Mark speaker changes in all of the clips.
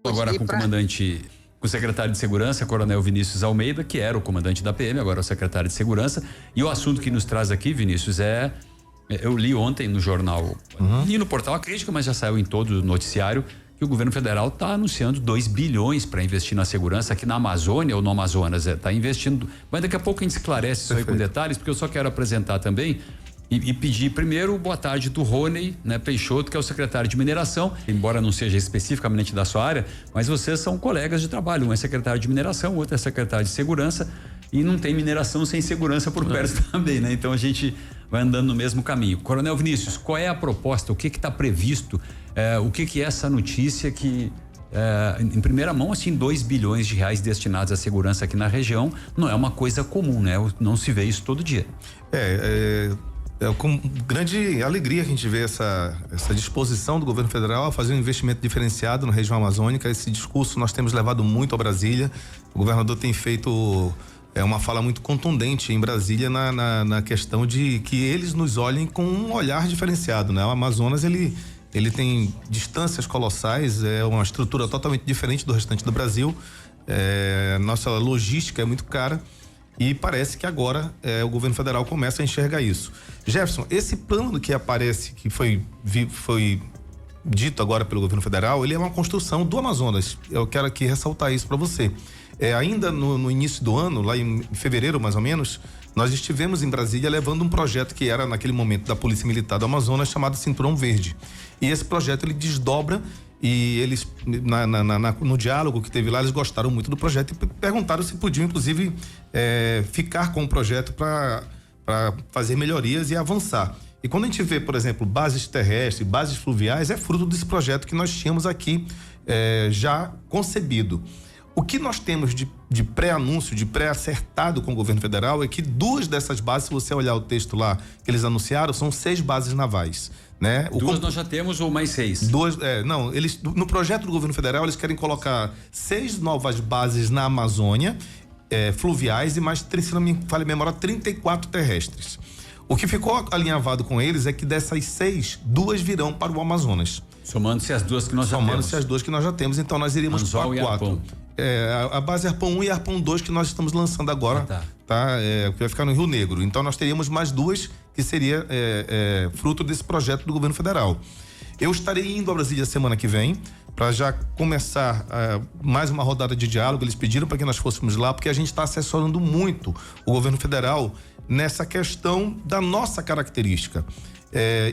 Speaker 1: Agora com o comandante, com o secretário de Segurança, Coronel Vinícius Almeida, que era o comandante da PM, agora é o secretário de Segurança. E o assunto que nos traz aqui, Vinícius, eu li ontem no jornal e no portal A Crítica, mas já saiu em todo o noticiário, que o governo federal está anunciando 2 bilhões para investir na segurança aqui na Amazônia ou no Amazonas. Está investindo. Mas daqui a pouco a gente esclarece isso aí com detalhes, porque eu só quero apresentar também e pedir primeiro boa tarde do Rony, né, Peixoto, que é o secretário de mineração, embora não seja especificamente da sua área, mas vocês são colegas de trabalho. Um é secretário de mineração, o outro é secretário de segurança, e não tem mineração sem segurança por perto também, né? Então a gente vai andando no mesmo caminho. Coronel Vinícius, qual é a proposta? O que está previsto? O que é essa notícia que em primeira mão, assim, 2 bilhões de reais destinados à segurança aqui na região não é uma coisa comum, né? Não se vê isso todo dia.
Speaker 2: Com grande alegria que a gente vê essa disposição do governo federal a fazer um investimento diferenciado na região amazônica. Esse discurso nós temos levado muito a Brasília. O governador tem feito uma fala muito contundente em Brasília na questão de que eles nos olhem com um olhar diferenciado, né? O Amazonas, ele tem distâncias colossais, é uma estrutura totalmente diferente do restante do Brasil, nossa logística é muito cara e parece que agora o governo federal começa a enxergar isso. Jefferson, esse plano que aparece, que foi dito agora pelo governo federal, ele é uma construção do Amazonas. Eu quero aqui ressaltar isso para você. Ainda no início do ano, lá em fevereiro mais ou menos, nós estivemos em Brasília levando um projeto que era naquele momento da Polícia Militar do Amazonas, chamado Cinturão Verde. E esse projeto ele desdobra, e eles no diálogo que teve lá, eles gostaram muito do projeto e perguntaram se podiam inclusive ficar com o projeto para fazer melhorias e avançar. E quando a gente vê, por exemplo, bases terrestres, bases fluviais, é fruto desse projeto que nós tínhamos aqui já concebido. O que nós temos de pré-anúncio, de pré-acertado com o governo federal é que 2 dessas bases, se você olhar o texto lá que eles anunciaram, são 6 bases navais, né?
Speaker 1: 2 nós já temos ou mais 6?
Speaker 2: 2, eles no projeto do governo federal eles querem colocar 6 novas bases na Amazônia, fluviais e mais, se não me falha a memória, 34 terrestres. O que ficou alinhavado com eles é que dessas 6, 2 virão para o Amazonas.
Speaker 1: Somando-se as 2 que nós já temos.
Speaker 2: Somando-se as 2 que nós já temos, então nós iríamos para 4. A base Arpão 1 e Arpão 2 que nós estamos lançando agora, que vai ficar no Rio Negro. Então nós teríamos mais 2 que seria fruto desse projeto do governo federal. Eu estarei indo a Brasília semana que vem para já começar mais uma rodada de diálogo. Eles pediram para que nós fôssemos lá porque a gente está assessorando muito o governo federal nessa questão da nossa característica.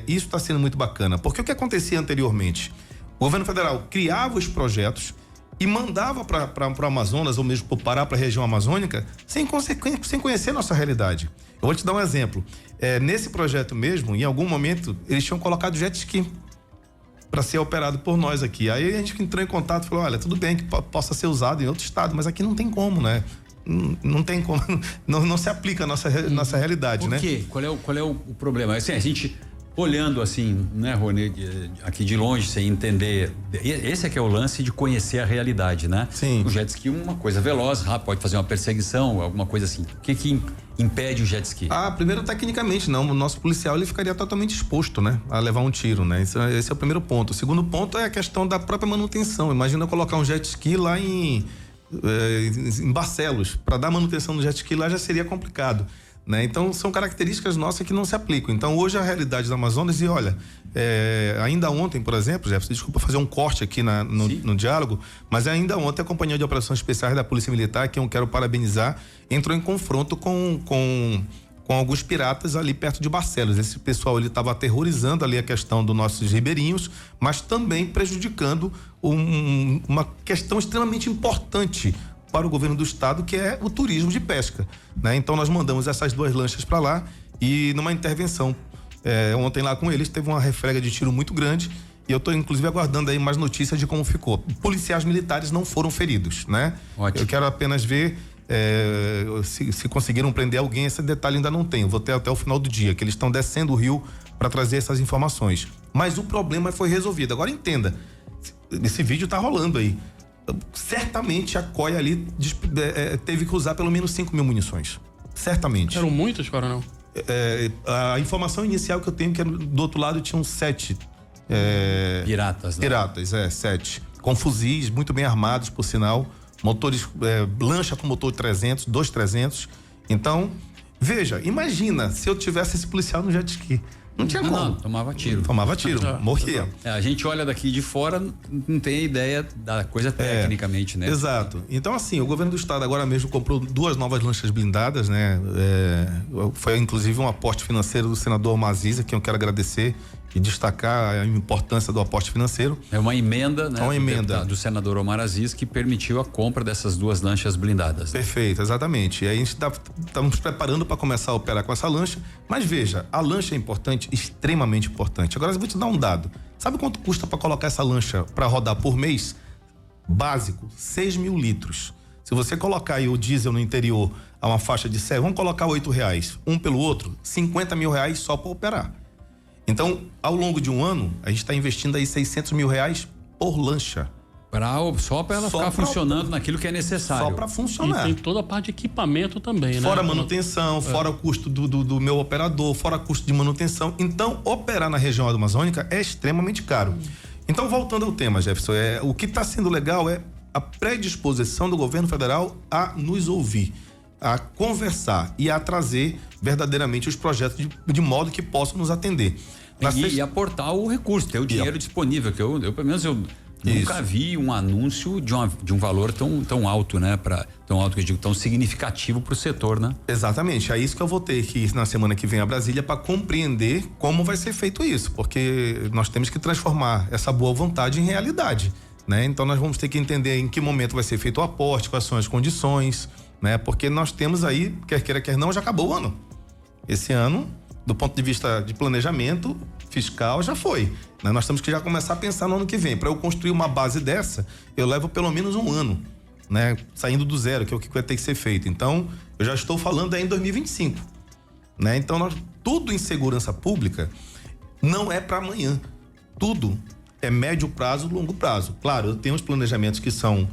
Speaker 2: Isso está sendo muito bacana, porque o que acontecia anteriormente? O governo federal criava os projetos e mandava para o Amazonas ou mesmo para o Pará, para a região amazônica, sem conhecer a nossa realidade. Eu vou te dar um exemplo. Nesse projeto mesmo, em algum momento, eles tinham colocado jet ski para ser operado por nós aqui. Aí a gente entrou em contato e falou: olha, tudo bem que possa ser usado em outro estado, mas aqui não tem como, né? Não tem como, não se aplica a nossa realidade, né?
Speaker 1: Por quê? Qual é o problema? Assim, a gente olhando assim, né, Rony, aqui de longe, sem entender, esse é que é o lance de conhecer a realidade, né?
Speaker 2: Sim.
Speaker 1: O jet ski é uma coisa veloz, rápido, pode fazer uma perseguição, alguma coisa assim. O que impede o jet ski?
Speaker 2: Primeiro, tecnicamente, não. O nosso policial, ele ficaria totalmente exposto, né? A levar um tiro, né? Esse é o primeiro ponto. O segundo ponto é a questão da própria manutenção. Imagina eu colocar um jet ski lá em Barcelos. Para dar manutenção no jet ski lá já seria complicado, né? Então são características nossas que não se aplicam. Então hoje a realidade do Amazonas, e olha, ainda ontem, por exemplo, Jefferson, desculpa fazer um corte aqui no diálogo, mas ainda ontem a Companhia de Operações Especiais da Polícia Militar, que eu quero parabenizar, entrou em confronto com alguns piratas ali perto de Barcelos. Esse pessoal, ele estava aterrorizando ali a questão dos nossos ribeirinhos, mas também prejudicando uma questão extremamente importante para o governo do estado, que é o turismo de pesca, né? Então nós mandamos essas 2 lanchas para lá e numa intervenção ontem lá com eles teve uma refrega de tiro muito grande e eu estou inclusive aguardando aí mais notícias de como ficou. Policiais militares não foram feridos, né? Ótimo. Eu quero apenas ver se conseguiram prender alguém. Esse detalhe ainda não tenho, vou ter até o final do dia, que eles estão descendo o rio para trazer essas informações, mas o problema foi resolvido. Agora entenda, esse vídeo tá rolando aí, certamente a COI ali teve que usar pelo menos 5.000 munições, certamente.
Speaker 3: Eram muitas, coronel?
Speaker 2: A informação inicial que eu tenho, que do outro lado tinham 7
Speaker 1: piratas, né?
Speaker 2: Piratas, 7. com fuzis muito bem armados, por sinal, motores, lancha com motor 300, 2.300. Então, veja, imagina se eu tivesse esse policial no jet ski. Não tinha como.
Speaker 1: Não, tomava tiro.
Speaker 2: Tomava tiro, morria.
Speaker 1: A gente olha daqui de fora, não tem ideia da coisa tecnicamente, né?
Speaker 2: Exato. Então, assim, o governo do estado agora mesmo comprou 2 novas lanchas blindadas, né? Foi inclusive um aporte financeiro do senador Maziza, que eu quero agradecer e destacar a importância do aporte financeiro.
Speaker 1: É uma emenda, né?
Speaker 2: Uma emenda
Speaker 1: do senador Omar Aziz, que permitiu a compra dessas 2 lanchas blindadas.
Speaker 2: Perfeito, exatamente. E aí a gente estamos preparando para começar a operar com essa lancha. Mas veja, a lancha é importante, extremamente importante. Agora eu vou te dar um dado. Sabe quanto custa para colocar essa lancha para rodar por mês? Básico, 6 mil litros. Se você colocar aí o diesel no interior a uma faixa de 7, vamos colocar R$8, um pelo outro, R$50 mil só para operar. Então, ao longo de um ano, a gente está investindo aí R$600 mil por lancha.
Speaker 1: Só para ela ficar funcionando naquilo que é necessário.
Speaker 2: Só para funcionar.
Speaker 3: E tem toda a parte de equipamento também, né?
Speaker 2: Fora manutenção, fora o custo do meu operador, fora custo de manutenção. Então, operar na região amazônica é extremamente caro. Então, voltando ao tema, Jefferson, o que está sendo legal é a predisposição do governo federal a nos ouvir, a conversar e a trazer verdadeiramente os projetos de modo que possam nos atender.
Speaker 1: E aportar o recurso, ter o dinheiro disponível, que eu pelo menos nunca vi um anúncio de um valor tão alto, né? Tão alto que eu digo, tão significativo para o setor, né?
Speaker 2: Exatamente, é isso que eu vou ter que ir na semana que vem a Brasília para compreender como vai ser feito isso, porque nós temos que transformar essa boa vontade em realidade, né? Então nós vamos ter que entender em que momento vai ser feito o aporte, quais são as condições, né? Porque nós temos aí, quer queira, quer não, já acabou o ano. Esse ano, do ponto de vista de planejamento fiscal, já foi, né? Nós temos que já começar a pensar no ano que vem. Para eu construir uma base dessa, eu levo pelo menos um ano, né? Saindo do zero, que é o que vai ter que ser feito. Então, eu já estou falando aí em 2025, né? Então, tudo em segurança pública não é para amanhã. Tudo é médio prazo, longo prazo. Claro, eu tenho os planejamentos que são,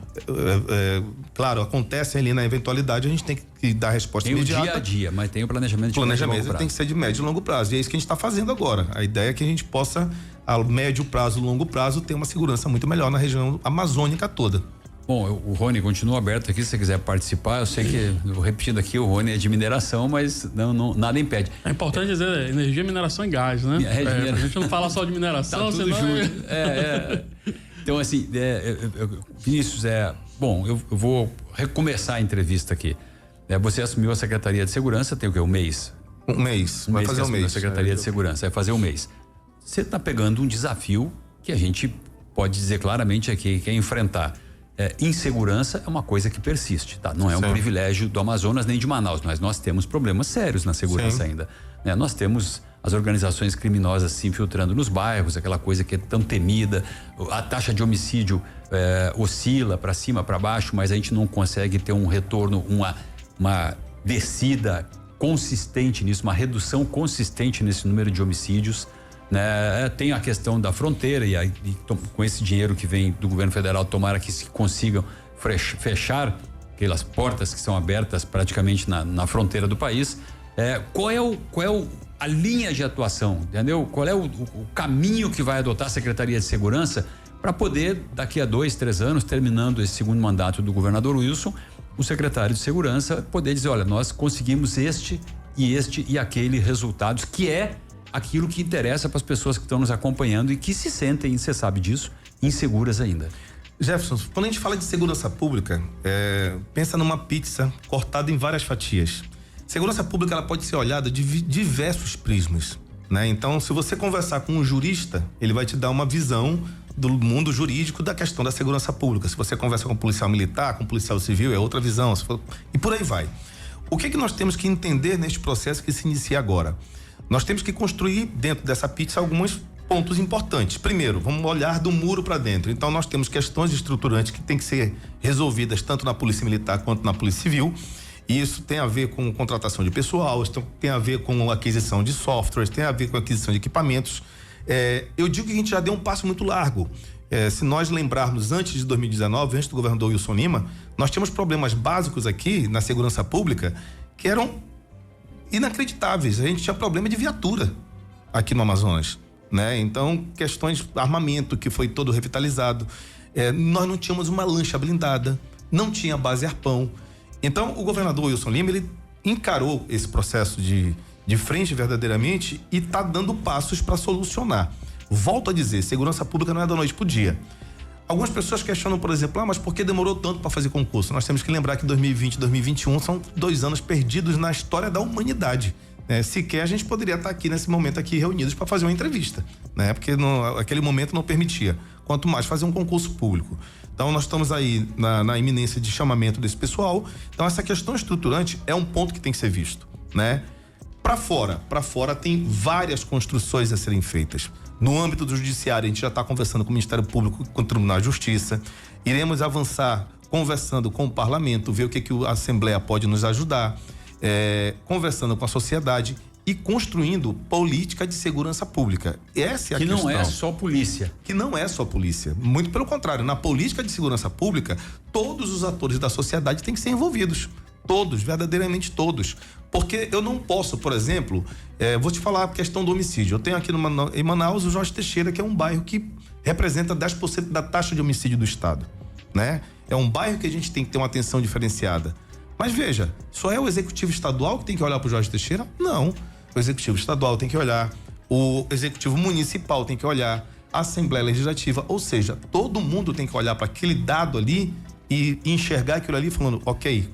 Speaker 2: claro, acontecem ali na eventualidade, a gente tem que dar resposta imediata.
Speaker 1: Tem o dia a dia, mas tem o planejamento de médio e longo prazo.
Speaker 2: Tem que ser de médio e longo prazo, e é isso que a gente está fazendo agora. A ideia é que a gente possa, a médio prazo, longo prazo, ter uma segurança muito melhor na região amazônica toda.
Speaker 1: Bom, o Rony continua aberto aqui, se você quiser participar. Eu sei que, repetindo aqui, o Rony é de mineração, mas nada impede.
Speaker 3: É importante dizer energia, mineração e gás, né? A gente não fala só de mineração,
Speaker 1: tá tudo junto. Então, assim, Vinícius, bom, eu vou recomeçar a entrevista aqui. Você assumiu a Secretaria de Segurança, tem o quê? Um mês?
Speaker 2: Um mês, vai fazer um mês.
Speaker 1: A Secretaria de Segurança, vai fazer um mês. Você está pegando um desafio que a gente pode dizer claramente aqui, que é enfrentar. Insegurança é uma coisa que persiste, tá? Não é um privilégio do Amazonas nem de Manaus, mas nós temos problemas sérios na segurança ainda, né? Nós temos as organizações criminosas se infiltrando nos bairros, aquela coisa que é tão temida, a taxa de homicídio oscila para cima, para baixo, mas a gente não consegue ter um retorno, uma descida consistente nisso, uma redução consistente nesse número de homicídios, né? Tem a questão da fronteira e com esse dinheiro que vem do governo federal, tomara que se consigam fechar aquelas portas que são abertas praticamente na fronteira do país. Qual é a linha de atuação, entendeu? Qual é o caminho que vai adotar a Secretaria de Segurança para poder, daqui a 2, 3 anos, terminando esse segundo mandato do governador Wilson, o secretário de Segurança poder dizer, olha, nós conseguimos este e aquele resultados, que é aquilo que interessa para as pessoas que estão nos acompanhando e que se sentem, você sabe disso, inseguras ainda.
Speaker 2: Jefferson, quando a gente fala de segurança pública, pensa numa pizza cortada em várias fatias. Segurança pública, ela pode ser olhada de diversos prismas, né? Então, se você conversar com um jurista, ele vai te dar uma visão do mundo jurídico da questão da segurança pública. Se você conversa com um policial militar, com um policial civil, é outra visão, e por aí vai. O que nós temos que entender neste processo que se inicia agora? Nós temos que construir dentro dessa pizza alguns pontos importantes. Primeiro, vamos olhar do muro para dentro. Então, nós temos questões estruturantes que têm que ser resolvidas tanto na Polícia Militar quanto na Polícia Civil. E isso tem a ver com contratação de pessoal, isso tem a ver com aquisição de softwares, tem a ver com aquisição de equipamentos. Eu digo que a gente já deu um passo muito largo. Se nós lembrarmos, antes de 2019, antes do governador Wilson Lima, nós tínhamos problemas básicos aqui na segurança pública que eram inacreditáveis. A gente tinha problema de viatura aqui no Amazonas, né? Então, questões de armamento que foi todo revitalizado. nós não tínhamos uma lancha blindada, não tinha base arpão. Então, o governador Wilson Lima, ele encarou esse processo de frente verdadeiramente e está dando passos para solucionar. Volto a dizer, segurança pública não é da noite pro dia. Algumas pessoas questionam, por exemplo, mas por que demorou tanto para fazer concurso? Nós temos que lembrar que 2020 e 2021 são 2 anos perdidos na história da humanidade. Sequer a gente poderia estar aqui nesse momento aqui reunidos para fazer uma entrevista, né? Porque aquele momento não permitia, quanto mais fazer um concurso público. Então nós estamos aí na iminência de chamamento desse pessoal. Então essa questão estruturante é um ponto que tem que ser visto, né? Para fora tem várias construções a serem feitas. No âmbito do judiciário, a gente já está conversando com o Ministério Público, com o Tribunal de Justiça. Iremos avançar conversando com o Parlamento, ver o que a Assembleia pode nos ajudar, conversando com a sociedade e construindo política de segurança pública. Essa é a questão. Que não é só polícia. Que não é só polícia. Muito pelo contrário, na política de segurança pública, todos os atores da sociedade têm que ser envolvidos. Todos, verdadeiramente todos. Porque eu não posso, por exemplo, vou te falar a questão do homicídio. Eu tenho aqui em Manaus o Jorge Teixeira, que é um bairro que representa 10% da taxa de homicídio do estado, né? É um bairro que a gente tem que ter uma atenção diferenciada. Mas veja, só é o executivo estadual que tem que olhar para o Jorge Teixeira? Não. O executivo estadual tem que olhar, o executivo municipal tem que olhar, a Assembleia Legislativa, ou seja, todo mundo tem que olhar para aquele dado ali e enxergar aquilo ali falando, ok,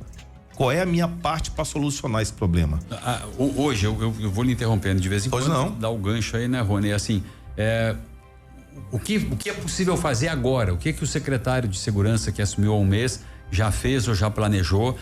Speaker 2: qual é a minha parte para solucionar esse problema?
Speaker 1: Hoje, eu vou lhe interrompendo de vez em quando.
Speaker 2: Pois não.
Speaker 1: Dá o gancho aí, né, Rony? Assim, o que é possível fazer agora? O que o secretário de Segurança que assumiu há um mês já fez ou já planejou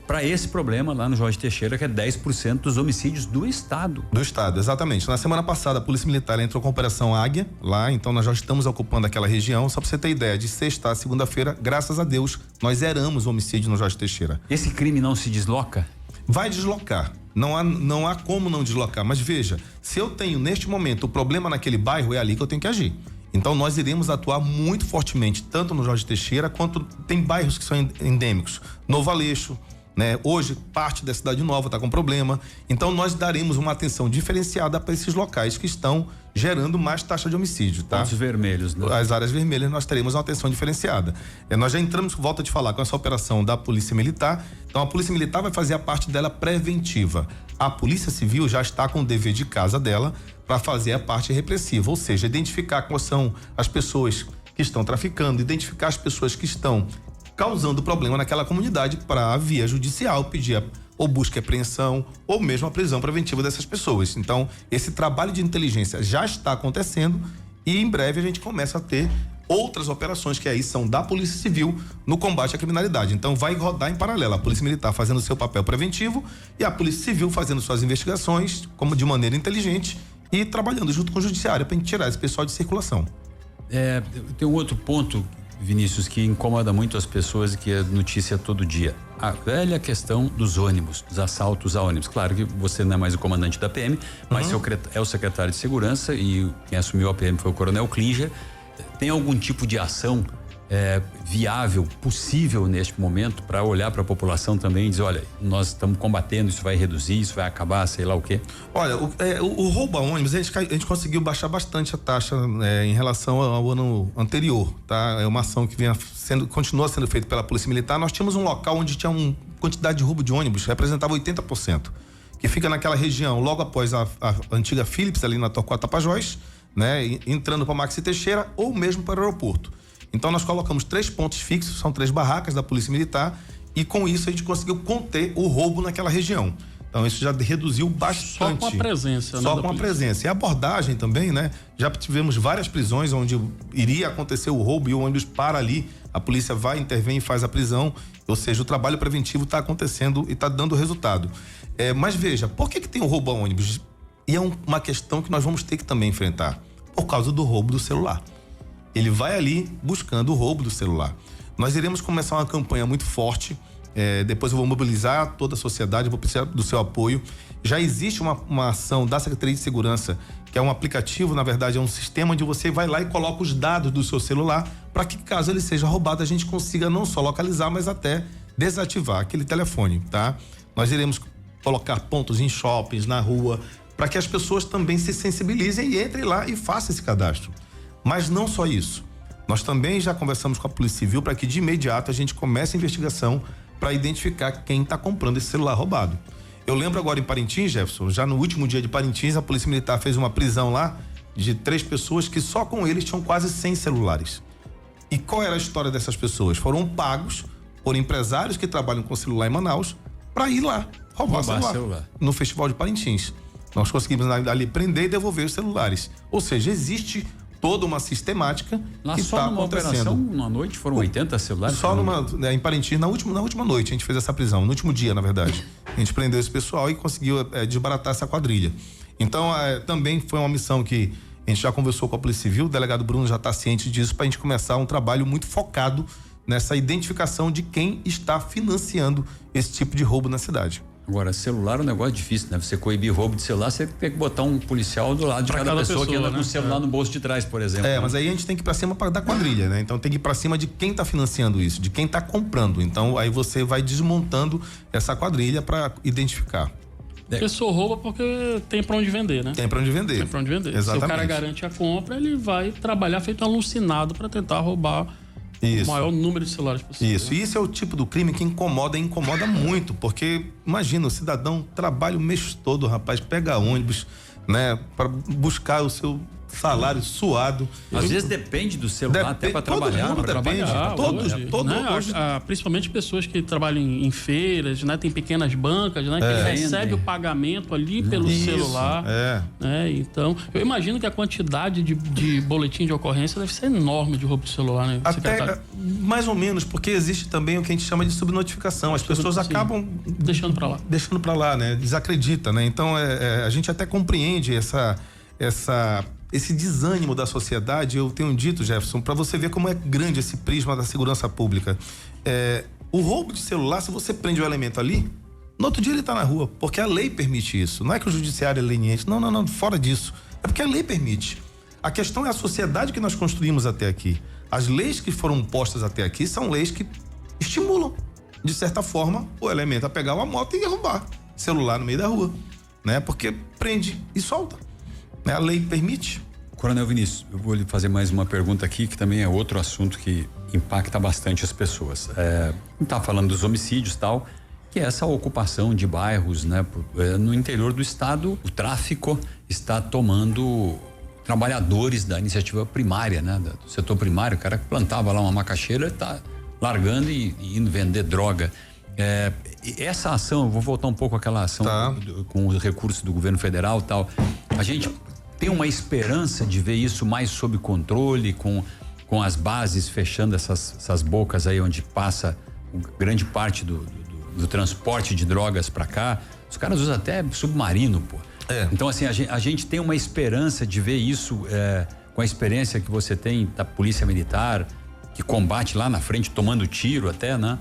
Speaker 1: para esse problema lá no Jorge Teixeira, que é 10% dos homicídios do estado?
Speaker 2: Do estado, exatamente. Na semana passada, a Polícia Militar entrou com a Operação Águia lá, então nós já estamos ocupando aquela região. Só para você ter ideia, de sexta a segunda-feira, graças a Deus, nós zeramos o homicídio no Jorge Teixeira.
Speaker 1: Esse crime não se desloca?
Speaker 2: Vai deslocar. Não há como não deslocar. Mas veja, se eu tenho neste momento o problema naquele bairro, é ali que eu tenho que agir. Então nós iremos atuar muito fortemente, tanto no Jorge Teixeira, quanto tem bairros que são endêmicos. Novo Aleixo, né? Hoje parte da Cidade Nova está com problema. Então nós daremos uma atenção diferenciada para esses locais que estão gerando mais taxa de homicídio, tá?
Speaker 1: Pontos vermelhos, né?
Speaker 2: As áreas vermelhas nós teremos uma atenção diferenciada. Nós já entramos, volto a te falar, com essa operação da Polícia Militar. Então a Polícia Militar vai fazer a parte dela preventiva. A Polícia Civil já está com o dever de casa dela para fazer a parte repressiva, ou seja, identificar quais são as pessoas que estão traficando, identificar as pessoas que estão causando problema naquela comunidade para, via judicial, pedir ou busca e apreensão ou mesmo a prisão preventiva dessas pessoas. Então, esse trabalho de inteligência já está acontecendo e em breve a gente começa a ter outras operações que aí são da Polícia Civil no combate à criminalidade. Então vai rodar em paralelo, a Polícia Militar fazendo seu papel preventivo e a Polícia Civil fazendo suas investigações como de maneira inteligente e trabalhando junto com o Judiciário para tirar esse pessoal de circulação.
Speaker 1: Tem um outro ponto, Vinícius, que incomoda muito as pessoas e que é notícia todo dia. A velha questão dos ônibus, dos assaltos a ônibus. Claro que você não é mais o comandante da PM, mas é o secretário de Segurança e quem assumiu a PM foi o Coronel Klinger. Tem algum tipo de ação viável, possível neste momento para olhar para a população também e dizer, olha, nós estamos combatendo, isso vai reduzir, isso vai acabar, sei lá o quê?
Speaker 2: Olha, o roubo a ônibus, a gente conseguiu baixar bastante a taxa em relação ao ano anterior, tá? É uma ação que continua sendo feita pela Polícia Militar. Nós tínhamos um local onde tinha uma quantidade de roubo de ônibus, representava 80%, que fica naquela região, logo após a antiga Philips, ali na Torquato Tapajós, né? Entrando para Maxi Teixeira ou mesmo para o aeroporto. Então nós colocamos 3 pontos fixos, são 3 barracas da Polícia Militar e com isso a gente conseguiu conter o roubo naquela região. Então isso já reduziu bastante.
Speaker 3: Só com a presença,
Speaker 2: Só com a presença. E a abordagem também, né? Já tivemos várias prisões onde iria acontecer o roubo e o ônibus para ali, a polícia vai, intervém e faz a prisão. Ou seja, o trabalho preventivo está acontecendo e está dando resultado. Mas veja, por que tem o roubo a ônibus? E é uma questão que nós vamos ter que também enfrentar. Por causa do roubo do celular. Ele vai ali buscando o roubo do celular. Nós iremos começar uma campanha muito forte. Depois eu vou mobilizar toda a sociedade, vou precisar do seu apoio. Já existe uma ação da Secretaria de Segurança, que é um aplicativo, na verdade é um sistema onde você vai lá e coloca os dados do seu celular para que, caso ele seja roubado, a gente consiga não só localizar, mas até desativar aquele telefone, tá? Nós iremos colocar pontos em shoppings, na rua, para que as pessoas também se sensibilizem e entrem lá e façam esse cadastro. Mas não só isso. Nós também já conversamos com a Polícia Civil para que de imediato a gente comece a investigação para identificar quem está comprando esse celular roubado. Eu lembro agora em Parintins, Jefferson, já no último dia de Parintins, a Polícia Militar fez uma prisão lá de 3 pessoas que só com eles tinham quase 100 celulares. E qual era a história dessas pessoas? Foram pagos por empresários que trabalham com celular em Manaus para ir lá roubar celular no Festival de Parintins. Nós conseguimos ali prender e devolver os celulares. Ou seja, existe toda uma sistemática
Speaker 1: lá
Speaker 2: que está acontecendo.
Speaker 1: Operação, uma noite foram 80 celulares?
Speaker 2: Só em Parintins, na última noite a gente fez essa prisão, no último dia, na verdade. A gente prendeu esse pessoal e conseguiu desbaratar essa quadrilha. Então, também foi uma missão que a gente já conversou com a Polícia Civil, o delegado Bruno já está ciente disso, para a gente começar um trabalho muito focado nessa identificação de quem está financiando esse tipo de roubo na cidade.
Speaker 1: Agora, celular é um negócio difícil, né? Você coibir roubo de celular, você tem que botar um policial do lado de cada pessoa que anda com o celular no bolso de trás, por exemplo.
Speaker 2: Mas aí a gente tem que ir pra cima da quadrilha, né? Então tem que ir pra cima de quem tá financiando isso, de quem tá comprando. Então aí você vai desmontando essa quadrilha para identificar.
Speaker 3: A pessoa rouba porque tem pra onde vender, né?
Speaker 2: Tem pra onde vender.
Speaker 3: Exatamente. Se o cara garante a compra, ele vai trabalhar feito um alucinado para tentar roubar o maior número de celulares possível.
Speaker 2: Isso é o tipo do crime que incomoda muito, porque imagina, o cidadão trabalha o mês todo, rapaz, pega ônibus, né, para buscar o seu salário suado.
Speaker 1: Às vezes depende do celular até para trabalhar.
Speaker 2: Todos,
Speaker 3: principalmente pessoas que trabalham em feiras, né? Tem pequenas bancas, né? Que recebe o pagamento ali pelo celular. Né? Então, eu imagino que a quantidade de boletim de ocorrência deve ser enorme de roubo de celular, né?
Speaker 2: Até mais ou menos, porque existe também o que a gente chama de subnotificação. As pessoas acabam
Speaker 3: deixando para lá,
Speaker 2: né? Desacredita, né? Então, a gente até compreende esse desânimo da sociedade. Eu tenho dito, Jefferson, para você ver como é grande esse prisma da segurança pública. O roubo de celular, se você prende o elemento ali, no outro dia ele tá na rua, porque a lei permite isso. Não é que o judiciário é leniente, não, fora disso. É porque a lei permite. A questão é a sociedade que nós construímos até aqui. As leis que foram postas até aqui são leis que estimulam, de certa forma, o elemento a pegar uma moto e roubar celular no meio da rua, né? Porque prende e solta. A lei permite.
Speaker 1: Coronel Vinícius, eu vou lhe fazer mais uma pergunta aqui, que também é outro assunto que impacta bastante as pessoas. Tá falando dos homicídios e tal, que é essa ocupação de bairros, né? No interior do estado, o tráfico está tomando trabalhadores da iniciativa primária, né? Do setor primário, o cara que plantava lá uma macaxeira está largando e indo vender droga. Essa ação, eu vou voltar um pouco àquela ação com os recursos do governo federal e tal. A gente tem uma esperança de ver isso mais sob controle, com as bases fechando essas bocas aí onde passa grande parte do transporte de drogas para cá. Os caras usam até submarino, pô. Então, assim, a gente tem uma esperança de ver isso com a experiência que você tem da Polícia Militar, que combate lá na frente, tomando tiro até, né?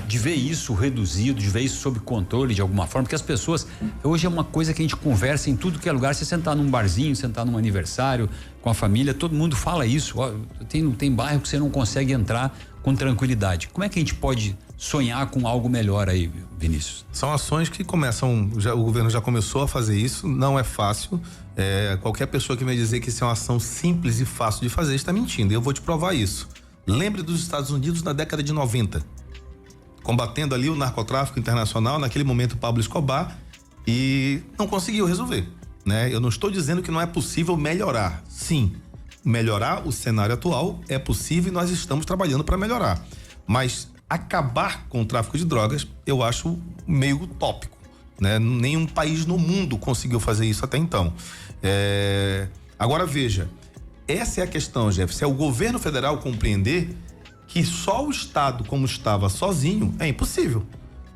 Speaker 1: De ver isso reduzido, de ver isso sob controle de alguma forma, porque as pessoas, hoje é uma coisa que a gente conversa em tudo que é lugar. Você sentar num barzinho, sentar num aniversário com a família, todo mundo fala isso. Tem bairro que você não consegue entrar com tranquilidade. Como é que a gente pode sonhar com algo melhor aí, Vinícius?
Speaker 2: São ações que começam, o governo já começou a fazer isso, não é fácil. Qualquer pessoa que me dizer que isso é uma ação simples e fácil de fazer está mentindo, e eu vou te provar isso. Lembre dos Estados Unidos na década de 90. Combatendo ali o narcotráfico internacional, naquele momento Pablo Escobar, e não conseguiu resolver, né? Eu não estou dizendo que não é possível melhorar. Sim, melhorar o cenário atual é possível e nós estamos trabalhando para melhorar. Mas acabar com o tráfico de drogas, eu acho meio utópico, né? Nenhum país no mundo conseguiu fazer isso até então. Agora veja, essa é a questão, Jefferson, é o governo federal compreender que só o Estado, como estava sozinho, é impossível,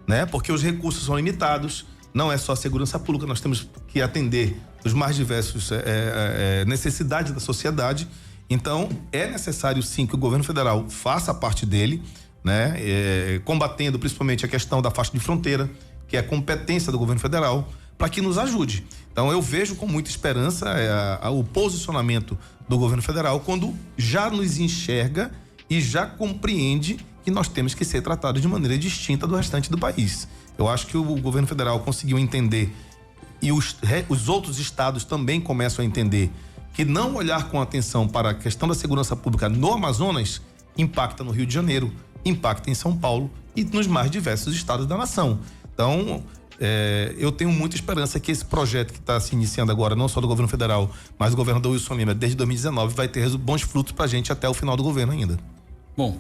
Speaker 2: né? Porque os recursos são limitados, não é só a segurança pública, nós temos que atender os mais diversos necessidades da sociedade. Então, é necessário sim que o governo federal faça a parte dele, né? Combatendo principalmente a questão da faixa de fronteira, que é a competência do governo federal, para que nos ajude. Então, eu vejo com muita esperança o posicionamento do governo federal quando já nos enxerga e já compreende que nós temos que ser tratados de maneira distinta do restante do país. Eu acho que o governo federal conseguiu entender, e os outros estados também começam a entender, que não olhar com atenção para a questão da segurança pública no Amazonas impacta no Rio de Janeiro, impacta em São Paulo e nos mais diversos estados da nação. Então, eu tenho muita esperança que esse projeto que está se iniciando agora, não só do governo federal, mas do governador Wilson Lima, desde 2019, vai ter bons frutos para a gente até o final do governo ainda.
Speaker 1: Bom,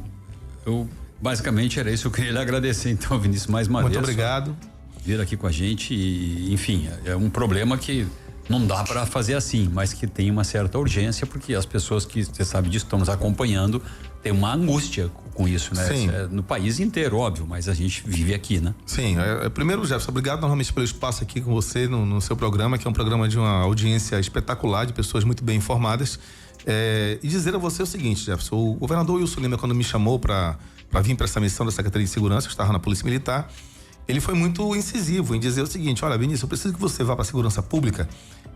Speaker 1: basicamente era isso. Eu queria lhe agradecer, então, Vinícius, mais uma vez.
Speaker 2: Muito obrigado.
Speaker 1: Vir aqui com a gente e, enfim, é um problema que não dá para fazer assim, mas que tem uma certa urgência, porque as pessoas que, você sabe disso, estão nos acompanhando, tem uma angústia com isso, né?
Speaker 2: Sim.
Speaker 1: No país inteiro, óbvio, mas a gente vive aqui, né?
Speaker 2: Sim, primeiro, Jefferson, obrigado novamente pelo espaço aqui com você no seu programa, que é um programa de uma audiência espetacular, de pessoas muito bem informadas. E dizer a você o seguinte, Jefferson, o governador Wilson Lima, quando me chamou para vir para essa missão da Secretaria de Segurança, eu estava na Polícia Militar, ele foi muito incisivo em dizer o seguinte: olha, Vinícius, eu preciso que você vá para a segurança pública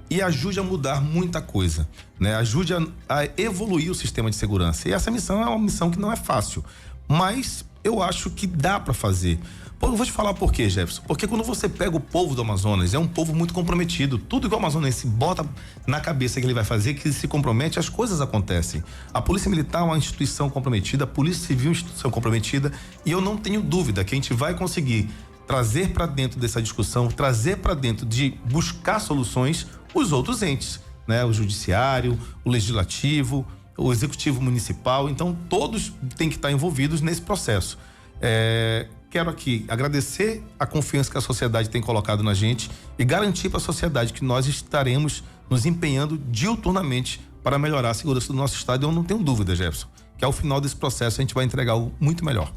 Speaker 2: e ajude a mudar muita coisa, né? Ajude a evoluir o sistema de segurança. E essa missão é uma missão que não é fácil, mas eu acho que dá para fazer. Pô, eu vou te falar por quê, Jefferson. Porque quando você pega o povo do Amazonas, é um povo muito comprometido. Tudo que o amazonense bota na cabeça que ele vai fazer, que ele se compromete, as coisas acontecem. A Polícia Militar é uma instituição comprometida, a Polícia Civil é uma instituição comprometida, e eu não tenho dúvida que a gente vai conseguir trazer para dentro dessa discussão, trazer para dentro de buscar soluções os outros entes, né? O judiciário, o legislativo, o executivo municipal. Então, todos têm que estar envolvidos nesse processo. Quero aqui agradecer a confiança que a sociedade tem colocado na gente e garantir para a sociedade que nós estaremos nos empenhando diuturnamente para melhorar a segurança do nosso estado. Eu não tenho dúvida, Jefferson, que ao final desse processo a gente vai entregar algo muito melhor.